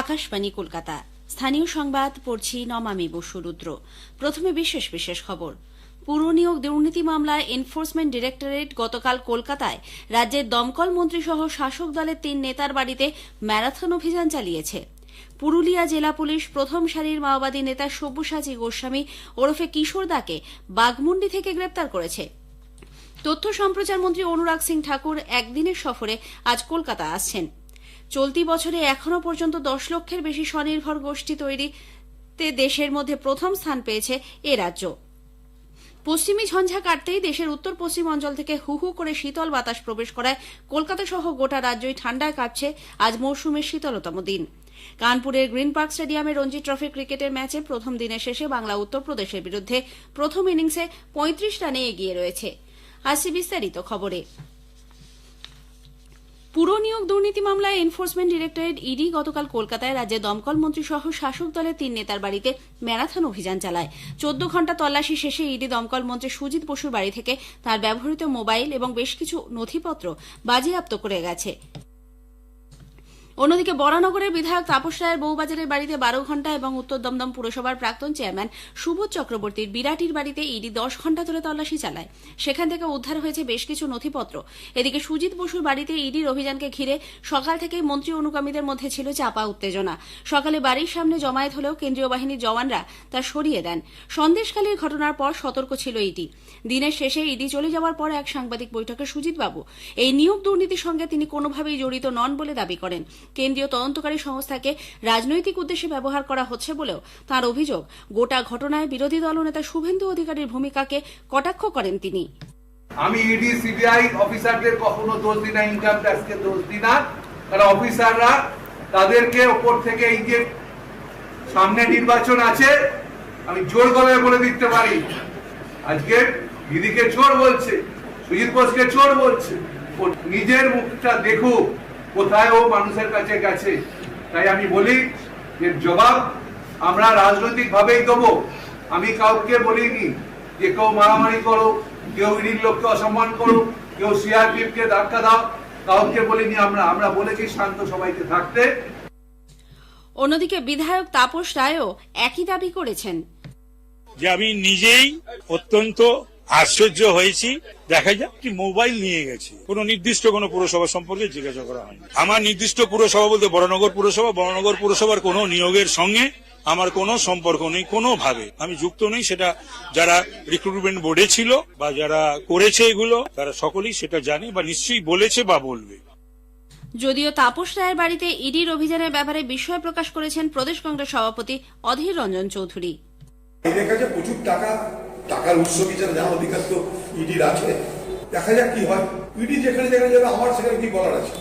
আকাশবাণী কলকাতা। স্থানীয় সংবাদ পড়ছি নমামি বসু রুদ্র। প্রথমে বিশেষ বিশেষ খবর। পুর নিয়োগ দুর্নীতি মামলায় এনফোর্সমেন্ট ডিরেক্টরেট গতকাল কলকাতায় রাজ্যের দমকল মন্ত্রী সহ শাসক দলের ৩ নেতার বাড়িতে ম্যারাথন অভিযান চালিয়েছে। পুরুলিয়া জেলা পুলিশ প্রথম সারির মাওবাদী নেতা সব্যসাচী গোস্বামী ওরফে কিশোর দাকে বাঘমুন্ডি থেকে গ্রেপ্তার করেছে। তথ্য সম্প্রচার মন্ত্রী অনুরাগ সিং ঠাকুর একদিনের সফরে আজ কলকাতা আসছেন। চলতি বছরে এখনো পর্যন্ত 10 লক্ষের বেশি স্বনির্ভর গোষ্ঠী তৈরিতে দেশের মধ্যে প্রথম স্থান পেয়েছে এ রাজ্য। পশ্চিমী ঝঞ্ঝা কাটতেই দেশের উত্তর পশ্চিম অঞ্চল থেকে হু হু করে শীতল বাতাস প্রবেশ করায় কলকাতা সহ গোটা রাজ্যই ঠান্ডায় কাঁপছে আজ মৌসুমের শীতলতম দিন। কানপুরের গ্রিন পার্ক স্টেডিয়ামে রঞ্জি ট্রফি ক্রিকেটের ম্যাচে প্রথম দিনের শেষে বাংলা উত্তরপ্রদেশের বিরুদ্ধে প্রথম ইনিংসে 35 রানে এগিয়ে রয়েছে। আসছে বিস্তারিত খবরে। পুর নিয়োগ দুর্নীতি মামলায় এনফোর্সমেন্ট ডিরেক্টরেট ইডি গতকাল কলকাতায় রাজ্যের দমকল মন্ত্রী সহ শাসক দলের 3 নেতার বাড়িতে ম্যারাথন অভিযান চালায়। 14 ঘণ্টা তল্লাশি শেষে ইডি দমকল মন্ত্রী সুজিত বসুর বাড়ি থেকে তার ব্যবহৃত মোবাইল এবং বেশ কিছু নথিপত্র বাজেয়াপ্ত করে গেছে। অন্যদিকে বরানগরের বিধায়ক তাপস রায়ের বউবাজারের বাড়িতে 12 ঘণ্টা এবং উত্তর দমদম পুরসভার প্রাক্তন চেয়ারম্যান সুবোধ চক্রবর্তীর বিরাটির বাড়িতে ইডি 10 ঘণ্টা ধরে তল্লাশি চালায়। সেখান থেকে উদ্ধার হয়েছে বেশ কিছু নথিপত্র। এদিকে সুজিত বসুর বাড়িতে ইডির অভিযানকে ঘিরে সকাল থেকেই মন্ত্রী অনুগামীদের মধ্যে ছিল চাপা উত্তেজনা। সকালে বাড়ির সামনে জমায়েত হলেও কেন্দ্রীয় বাহিনীর জওয়ানরা তা সরিয়ে দেন। সন্দেশখালীর ঘটনার পর সতর্ক ছিল ইডি। দিনের শেষে ইডি চলে যাওয়ার পর এক সাংবাদিক বৈঠকে সুজিতবাবু এই নিয়োগ দুর্নীতির সঙ্গে তিনি কোনোভাবেই জড়িত নন বলে দাবি করেন। কেন্দ্রীয় তদন্তকারী সংস্থাকে রাজনৈতিক উদ্দেশ্যে ব্যবহার করা হচ্ছে বলেও তাঁর অভিযোগ। গোটা ঘটনায় বিরোধী দলনেতা শুভেন্দু অধিকারীর ভূমিকাকে কটাক্ষ করেন তিনি। আমি ইডি সিবিআই অফিসারদের কখনো দোষ দিই না, ইনকাম ট্যাক্সকে দোষ দিই না, কারণ অফিসাররা তাদেরকে ওপর থেকে এই যে সামনে নির্বাচন আছে, আমি জোর গলায় বলে দিতে পারি আজকে দিদিকে চোর বলছে, সুজিত বোসকে চোর বলছে। ও নিজের মুখটা দেখুক কোথায় ও মানুষের কাছে গেছে। তাই আমি বলি এর জবাব আমরা রাজনৈতিক ভাবেই দেবো। আমি কাউকে বলিনি যে কেউ মারামারি করো, কেউ ইডির লোককে অসম্মান করো, কেউ সিআরপিএফ কে ধাক্কা দাও, কাউকে বলিনি। আমরা বলেছি শান্ত সবাইকে থাকতে। অন্যদিকে বিধায়ক তাপস রায়ও একই দাবি করেছেন যে আমি নিজেই অত্যন্ত আশ্চর্য হয়েছি। দেখা যাক কি মোবাইল নিয়ে গেছে, কোন নির্দিষ্ট কোন পুরসভা সম্পর্কে জিজ্ঞাসা করা হয়নি। আমার নির্দিষ্ট পুরসভা বলতে বরানগর পুরসভার কোন নিয়োগের সঙ্গে আমার কোনো সম্পর্ক নেই, কোনোভাবে আমি যুক্ত নেই। সেটা যারা রিক্রুটমেন্ট বোর্ডে ছিল বা যারা করেছে এগুলো তারা সকলেই সেটা জানে বা নিশ্চয়ই বলেছে বা বলবে। যদিও তাপস রায়ের বাড়িতে ইডির অভিযানের ব্যাপারে বিস্ময় প্রকাশ করেছেন প্রদেশ কংগ্রেস সভাপতি অধীর রঞ্জন চৌধুরী। এদের কাছে প্রচুর টাকার উৎস বিচার জানার অধিকার তো ইডির আছে। দেখা যাক কি হয়। ইডি যেখানে যেখানে যাবে আমার সেখানে কি বলার আছে।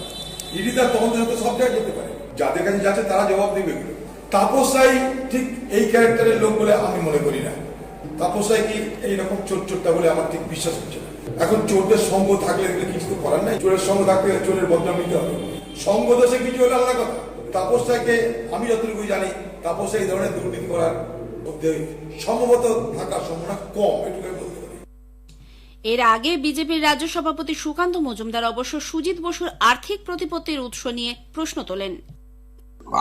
ইডি তার তদন্ত তো সব জায়গায় যেতে পারে, যাদের কাছে যাচ্ছে তারা জবাব দেবে এগুলো। তাপস রায় ঠিক এই ক্যারেক্টারের লোক বলে আমি মনে করি না। তাপস রায় কি এইরকম চোরটা বলে আমার ঠিক বিশ্বাস হচ্ছে না। এখন চোরদের সঙ্গ থাকলে কিছু তো করার নাই। চোরের সঙ্গ থাকলে চোরের বদনাম নিতে হবে। সঙ্গ দোষে কিছু হলে আলাদা কথা। তাপস রায়কে আমি যতটুকু জানি তাপস রায় এই ধরনের দুর্নীতি করার সম্ভবত থাকার সম্ভাবনা কম, এটুকু বলতে পারি। এর আগে বিজেপির রাজ্য সভাপতি সুকান্ত মজুমদার অবশ্য সুজিত বসুর আর্থিক প্রতিপত্তির উৎস নিয়ে প্রশ্ন তোলেন।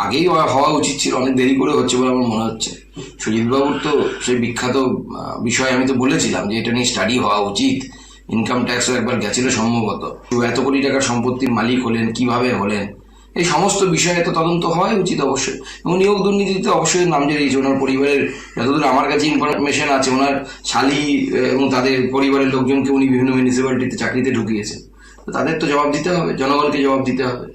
আগেই হওয়া উচিত ছিল, অনেক দেরি করে হচ্ছে বলে আমার মনে হচ্ছে। সুজিত বাবুর তো সেই বিখ্যাত বিষয় আমি তো বলেছিলাম যে এটা নিয়ে স্টাডি হওয়া উচিত। ইনকাম ট্যাক্সও একবার গেছিল সম্ভবত। এত কোটি টাকার সম্পত্তির মালিক হলেন, কিভাবে হলেন, এই সমস্ত বিষয়ে তো তদন্ত হওয়াই উচিত অবশ্যই। এবং নিয়োগ দুর্নীতিতে অবশ্যই নাম জড়িয়েছে ওনার পরিবারের। যতদূর আমার কাছে ইনফরমেশন আছে, ওনার শালি এবং তাদের পরিবারের লোকজনকে উনি বিভিন্ন মিউনিসিপ্যালিটিতে চাকরিতে ঢুকিয়েছেন। তাদের তো জবাব দিতে হবে, জনগণকে জবাব দিতে হবে।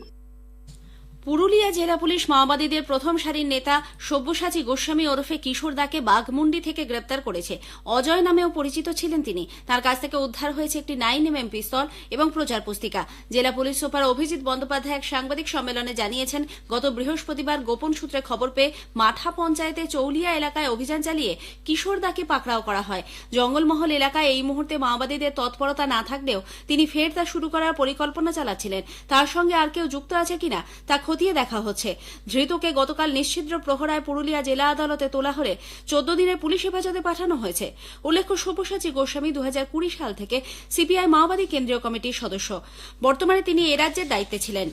পুরুলিয়া জেলা পুলিশ মাওবাদীদের প্রথম সারির নেতা সব্যসাচী গোস্বামী ওরফে কিশোর দাকে বাঘমুন্ডি থেকে গ্রেপ্তার করেছে। অজয় নামেও পরিচিত ছিলেন তিনি। তার কাছ থেকে উদ্ধার হয়েছে একটি 9mm পিস্তল এবং প্রচার পুস্তিকা। জেলা পুলিশ সুপার অভিজিৎ বন্দ্যোপাধ্যায় এক সাংবাদিক সম্মেলনে জানিয়েছেন, গত বৃহস্পতিবার গোপন সূত্রে খবর পেয়ে মাঠা পঞ্চায়েতে চৌলিয়া এলাকায় অভিযান চালিয়ে কিশোর দাকে পাকড়াও করা হয়। জঙ্গলমহল এলাকায় এই মুহূর্তে মাওবাদীদের তৎপরতা না থাকলেও তিনি ফের তা শুরু করার পরিকল্পনা চালাচ্ছিলেন। তার সঙ্গে আর কেউ যুক্ত আছে কিনা তা খতিয়ে দেখা হচ্ছে। ধৃতকে গতকাল নিশ্চিদ্র প্রহরায় পুরুলিয়া জেলা আদালতে তোলা হলে 14 দিনের পুলিশ হেফাজতে পাঠানো হয়েছে। উল্লেখ্য, সব্যসাচী গোস্বামী 2020 সাল থেকে সিপিআই মাওবাদী কেন্দ্রীয় কমিটির সদস্য। বর্তমানে তিনি এ রাজ্যের দায়িত্বে ছিলেন।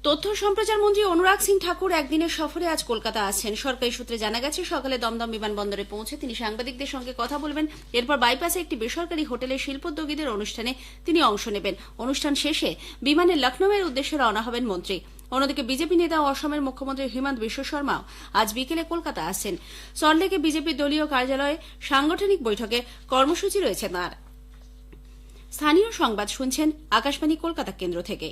তথ্য সম্প্রচার মন্ত্রী অনুরাগ সিং ঠাকুর একদিনের সফরে আজ কলকাতা আসছেন। সরকারি সূত্রে জানা গেছে, সকালে দমদম বিমানবন্দরে পৌঁছে তিনি সাংবাদিকদের সঙ্গে কথা বলবেন। এরপর বাইপাসে একটি বেসরকারি হোটেলে শিল্পোদ্যোগীদের অনুষ্ঠানে তিনি অংশ নেবেন। অনুষ্ঠান শেষে বিমানে লখনৌয়ের উদ্দেশ্যে রওনা হবেন মন্ত্রী। অন্যদিকে বিজেপি নেতা ও অসমের মুখ্যমন্ত্রী হিমন্ত বিশ্ব শর্মাও আজ বিকেলে কলকাতা আসছেন। সল্টলেকে বিজেপির দলীয় কার্যালয়ে সাংগঠনিক বৈঠকে কর্মসূচি রয়েছে তাঁর। স্থানীয় সংবাদ শুনছেন আকাশবাণী কলকাতা কেন্দ্র থেকে।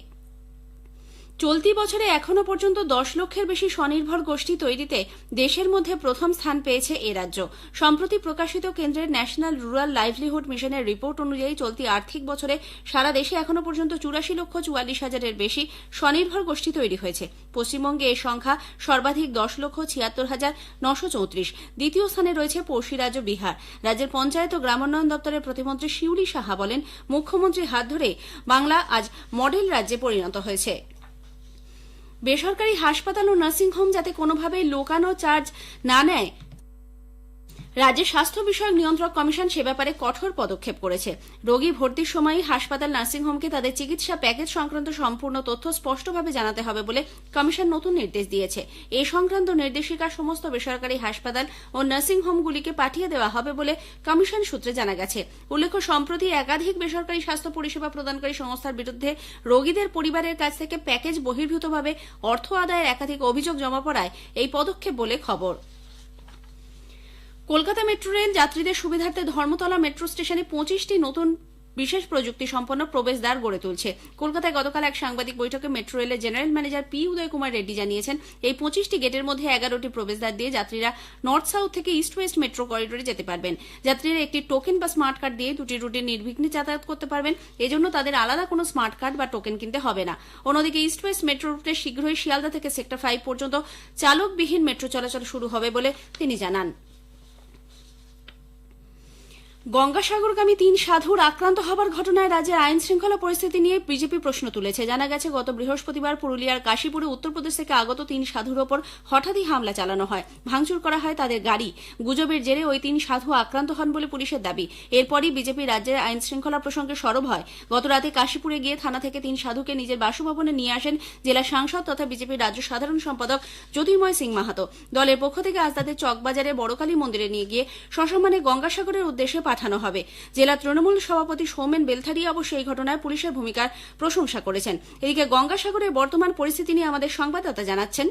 চলতি বছরে এখনো পর্যন্ত 10 লক্ষের বেশি স্বনির্ভর গোষ্ঠী তৈরিতে দেশের মধ্যে প্রথম স্থান পেয়েছে এ রাজ্য। সম্প্রতি প্রকাশিত কেন্দ্রের ন্যাশনাল রুরাল লাইভলিহুড মিশনের রিপোর্ট অনুযায়ী চলতি আর্থিক বছরে সারা দেশে এখনো পর্যন্ত 84,44,000-এর বেশি স্বনির্ভর গোষ্ঠী তৈরি হয়েছে। পশ্চিমবঙ্গে এই সংখ্যা সর্বাধিক 10,76,934। দ্বিতীয় স্থানে রয়েছে পড়শি রাজ্য বিহার। রাজ্যের পঞ্চায়েত ও গ্রামোন্নয়ন দপ্তরের প্রতিমন্ত্রী শিউলি সাহা বলেন, মুখ্যমন্ত্রীর হাত ধরে বাংলা আজ মডেল রাজ্যে পরিণত হয়েছে। বেসরকারি হাসপাতাল ও নার্সিংহোম যাতে কোনোভাবেই লোকানো চার্জ না নেয়, রাজ্যের স্বাস্থ্য বিষয়ক নিয়ন্ত্রক কমিশন সে ব্যাপারে কঠোর পদক্ষেপ করেছে। রোগী ভর্তির সময় হাসপাতাল নার্সিংহোমকে তাদের চিকিৎসা প্যাকেজ সংক্রান্ত সম্পূর্ণ তথ্য স্পষ্টভাবে জানাতে হবে বলে কমিশন নতুন নির্দেশ দিয়েছে। এই সংক্রান্ত নির্দেশিকা সমস্ত বেসরকারি হাসপাতাল ও নার্সিংহোমগুলিকে পাঠিয়ে দেওয়া হবে বলে কমিশন সূত্রে জানা গেছে। উল্লেখ্য, সম্প্রতি একাধিক বেসরকারি স্বাস্থ্য পরিষেবা প্রদানকারী সংস্থার বিরুদ্ধে রোগীদের পরিবারের কাছ থেকে প্যাকেজ বহির্ভূতভাবে অর্থ আদায়ের একাধিক অভিযোগ জমা পড়ায় এই পদক্ষেপ বলে খবর। কলকাতা মেট্রো রেল যাত্রীদের সুবিধার্থে ধর্মতলা মেট্রো স্টেশনে 25টি নতুন বিশেষ প্রযুক্তি সম্পন্ন প্রবেশদ্বার গড়ে তুলছে। কলকাতায় গতকাল এক সাংবাদিক বৈঠকে মেট্রো রেলের জেনারেল ম্যানেজার পি উদয় কুমার রেড্ডি জানিয়েছেন, এই 25টি গেটের মধ্যে 11টি প্রবেশদ্বার দিয়ে যাত্রীরা নর্থ সাউথ থেকে ইস্ট ওয়েস্ট মেট্রো করিডোরে যেতে পারবেন। যাত্রীরা একটি টোকেন বা স্মার্ট কার্ড দিয়ে দুটি রুটে নির্বিঘ্নে যাতায়াত করতে পারবেন। এজন্য তাদের আলাদা কোনো স্মার্ট কার্ড বা টোকেন কিনতে হবে না। অন্যদিকে ইস্ট ওয়েস্ট মেট্রো রুটে শীঘ্রই শিয়ালদা থেকে সেক্টর 5 পর্যন্ত চালকবিহীন মেট্রো চলাচল শুরু হবে বলে তিনি জানান। গঙ্গাসাগরগামী 3 সাধুর আক্রান্ত হবার ঘটনায় রাজ্যের আইন শৃঙ্খলা পরিস্থিতি নিয়ে বিজেপি প্রশ্ন তুলেছে। জানা গেছে, গত বৃহস্পতিবার পুরুলিয়ার কাশীপুরে উত্তরপ্রদেশ থেকে আগত 3 সাধুর ওপর হঠাৎই হামলা চালানো হয়, ভাঙচুর করা হয় তাদের গাড়ি। গুজবের জেরে ওই 3 সাধু আক্রান্ত হন বলে পুলিশের দাবি। এরপরই বিজেপি রাজ্যের আইন শৃঙ্খলা প্রসঙ্গে সরব হয়। গত রাতে কাশীপুরে গিয়ে থানা থেকে 3 সাধুকে নিজের বাসভবনে নিয়ে আসেন জেলা সাংসদ তথা বিজেপির রাজ্য সাধারণ সম্পাদক জ্যোতির্ময় সিং মাহাতো। দলের পক্ষ থেকে আজ তাদের চকবাজারে বড়কালী মন্দিরে নিয়ে গিয়ে সসম্মানে গঙ্গাসাগরের উদ্দেশ্যে পাঠানো হবে। জেলা তৃণমূল সভাপতি সৌমেন বেলথারিয়া অবশ্য এই ঘটনায় পুলিশের ভূমিকার প্রশংসা করেছেন। এদিকে গঙ্গাসাগরের বর্তমান পরিস্থিতি নিয়ে আমাদের সংবাদদাতা জানাচ্ছেন,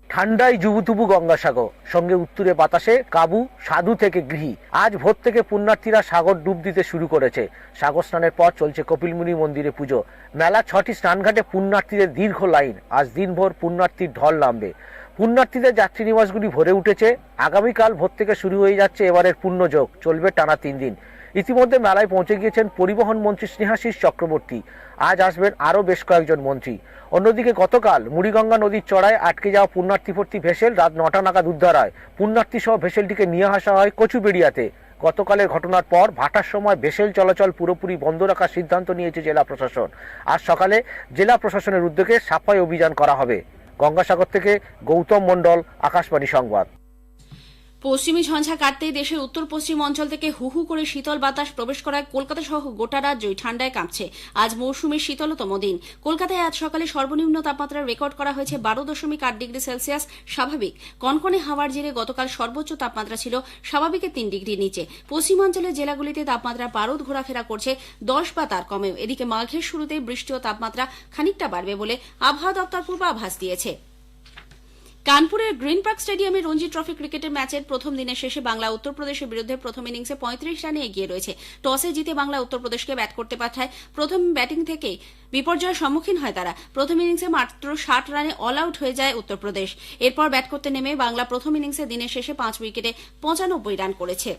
ঠান্ডায় জুবুথুবু গঙ্গাসাগর, সঙ্গে উত্তুরে বাতাসে কাবু সাধু থেকে গৃহী। আজ ভোর থেকে পুণ্যার্থীরা সাগর ডুব দিতে শুরু করেছে। সাগর স্নানের পর চলছে কপিলমুনি মন্দিরে পুজো। মেলা 6টি স্নানঘাটে পুণ্যার্থীদের দীর্ঘ লাইন। আজ দিনভর পুণ্যার্থীর ঢল নামবে। পুণ্যার্থীদের যাত্রী নিবাসগুলি ভরে উঠেছে। আগামীকাল ভোর থেকে শুরু হয়ে যাচ্ছে এবারের পুণ্যযোগ, চলবে টানা 3 দিন। ইতিমধ্যে মেলায় পৌঁছে গিয়েছেন পরিবহন মন্ত্রী স্নেহাশিস চক্রবর্তী। আজ আসবেন আরও বেশ কয়েকজন মন্ত্রী। অন্যদিকে গতকাল মুড়িগঙ্গা নদীর চড়ায় আটকে যাওয়া পুণ্যার্থী ভর্তি ভেসেল রাত 9টা নাগাদ উদ্ধার হয়। পুণ্যার্থী সহ ভেসেলটিকে নিয়ে আসা হয় কচুবেড়িয়াতে। গতকালের ঘটনার পর ভাটার সময় ভেসেল চলাচল পুরোপুরি বন্ধ রাখার সিদ্ধান্ত নিয়েছে জেলা প্রশাসন। আজ সকালে জেলা প্রশাসনের উদ্যোগে সাফাই অভিযান করা হবে। গঙ্গাসাগর থেকে গৌতম মণ্ডল, আকাশবাণী সংবাদ। পশ্চিমী ঝঞ্ঝা কাটতেই দেশের উত্তর পশ্চিম অঞ্চল থেকে হু হু করে শীতল বাতাস প্রবেশ করায় কলকাতা সহ গোটা রাজ্যই ঠান্ডায় কাঁপছে। আজ মৌসুমের শীতলতম দিন। কলকাতায় আজ সকালে সর্বনিম্ন তাপমাত্রা রেকর্ড করা হয়েছে 12.8 ডিগ্রি সেলসিয়াস। স্বাভাবিক কনকনে হাওয়ার জেরে গতকাল সর্বোচ্চ তাপমাত্রা ছিল স্বাভাবিকের 3 ডিগ্রি নিচে। পশ্চিমাঞ্চলের জেলাগুলিতে তাপমাত্রা পারদ ঘোরাফেরা করছে 10 বা তার কমেও। এদিকে মাঘের শুরুতে বৃষ্টি ও তাপমাত্রা খানিকটা বাড়বে বলে আবহাওয়া দপ্তর পূর্বাভাস দিয়েছে। কানপুরের গ্রিন পার্ক স্টেডিয়ামে রঞ্জি ট্রফি ক্রিকেটের ম্যাচের প্রথম দিনের শেষে বাংলা উত্তরপ্রদেশের বিরুদ্ধে প্রথম ইনিংসে 35 রানে এগিয়ে রয়েছে। টসে জিতে বাংলা উত্তরপ্রদেশকে ব্যাট করতে পাঠায়। প্রথম ব্যাটিং থেকেই বিপর্যয়ের সম্মুখীন হয় তারা। প্রথম ইনিংসে মাত্র 60 রানে অল আউট হয়ে যায় উত্তরপ্রদেশ। এরপর ব্যাট করতে নেমে বাংলা প্রথম ইনিংসে দিনের শেষে 5 উইকেটে 95 রান করেছে।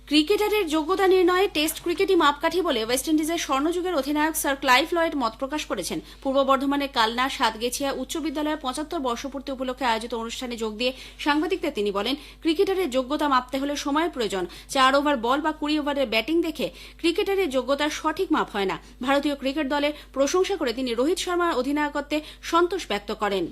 ক্রিকেটারের যোগ্যতা নির্ণয়ে টেস্ট ক্রিকেটই মাপকাঠি বলে ওয়েস্ট ইন্ডিজের স্বর্ণযুগের অধিনায়ক স্যার ক্লাইভ লয়েড মত প্রকাশ করেছেন। পূর্ব বর্ধমানের কালনা সাতগেছিয়া উচ্চ বিদ্যালয়ের 75 বর্ষপূর্তি উপলক্ষে আয়োজিত অনুষ্ঠানে যোগ দিয়ে সাংবাদিকদের তিনি বলেন, ক্রিকেটারের যোগ্যতা মাপতে হলে সময়ের প্রয়োজন। 4 ওভার বল বা 20 ওভারের ব্যাটিং দেখে ক্রিকেটারের যোগ্যতার সঠিক মাপ হয় না। ভারতীয় ক্রিকেট দলের প্রশংসা করে তিনি রোহিত শর্মার অধিনায়কত্বে সন্তোষ ব্যক্ত করেন।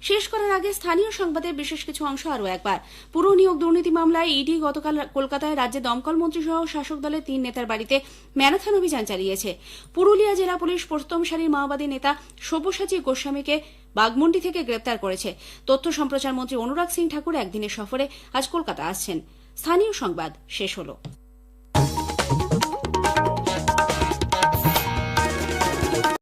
শেষ করার আগে স্থানীয় সংবাদের বিশেষ কিছু অংশ আরও একবার। পুর নিয়োগ দুর্নীতি মামলায় ইডি গতকাল কলকাতায় রাজ্যে দমকল মন্ত্রী সহ শাসক দলের 3 নেতার বাড়িতে ম্যারাথন অভিযান চালিয়েছে। পুরুলিয়া জেলা পুলিশ প্রথম সারির মাওবাদী নেতা সব্যসাচী গোস্বামীকে বাগমুন্ডি থেকে গ্রেপ্তার করেছে। তথ্য সম্প্রচার মন্ত্রী অনুরাগ সিং ঠাকুর একদিনের সফরে আজ কলকাতা আসছেন। স্থানীয় সংবাদ শেষ হলো।